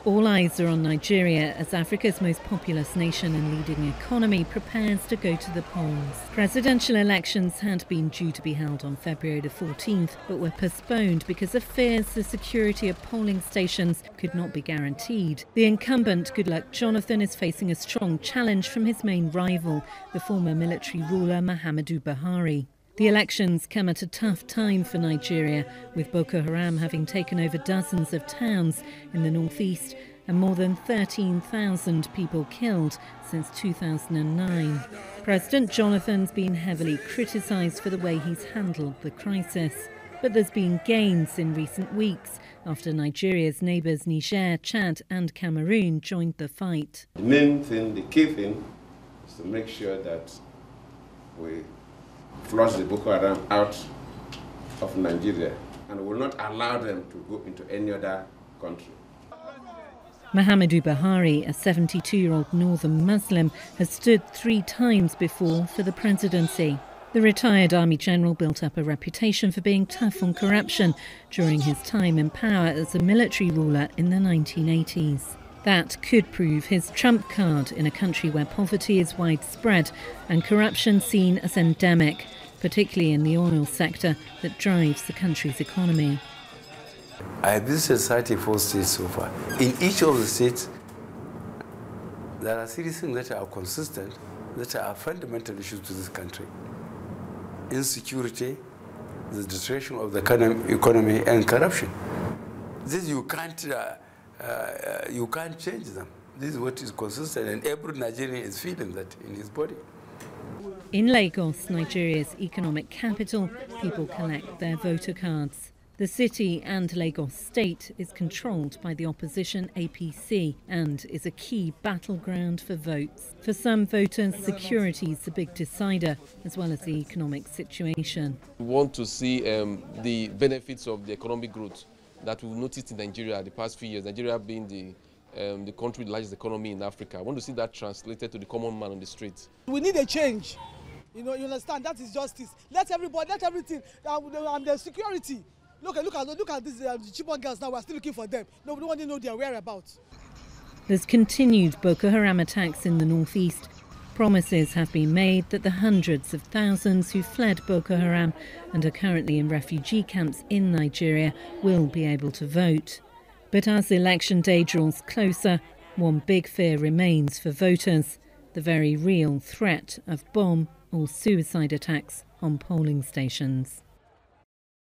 All eyes are on Nigeria as Africa's most populous nation and leading economy prepares to go to the polls. Presidential elections had been due to be held on February the 14th, but were postponed because of fears the security of polling stations could not be guaranteed. The incumbent, Goodluck Jonathan, is facing a strong challenge from his main rival, the former military ruler Muhammadu Buhari. The elections come at a tough time for Nigeria, with Boko Haram having taken over dozens of towns in the northeast and more than 13,000 people killed since 2009. President Jonathan's been heavily criticised for the way he's handled the crisis. But there's been gains in recent weeks after Nigeria's neighbours Niger, Chad and Cameroon joined the fight. The main thing, the key thing, is to make sure that we flush the Boko Haram out of Nigeria and will not allow them to go into any other country. Muhammadu Buhari, a 72-year-old northern Muslim, has stood 3 times before for the presidency. The retired army general built up a reputation for being tough on corruption during his time in power as a military ruler in the 1980s. That could prove his trump card in a country where poverty is widespread and corruption seen as endemic, particularly in the oil sector that drives the country's economy. I have visited 34 states so far. In each of the states, there are citizens that are consistent, that are fundamental issues to this country. Insecurity, the deterioration of the economy, and corruption. This you can't change them. This is what is consistent, and every Nigerian is feeling that in his body. In Lagos, Nigeria's economic capital, people collect their voter cards. The city and Lagos state is controlled by the opposition APC and is a key battleground for votes. For some voters, security is the big decider, as well as the economic situation. We want to see the benefits of the economic growth that we've noticed in Nigeria the past few years, Nigeria being the country with the largest economy in Africa. I want to see that translated to the common man on the streets. We need a change. You understand, that is justice. Let everything, and the security. Look at these Chibok girls now, we're still looking for them. Nobody knows their whereabouts. There's continued Boko Haram attacks in the northeast. Promises have been made that the hundreds of thousands who fled Boko Haram and are currently in refugee camps in Nigeria will be able to vote. But as election day draws closer, one big fear remains for voters: the very real threat of bomb or suicide attacks on polling stations.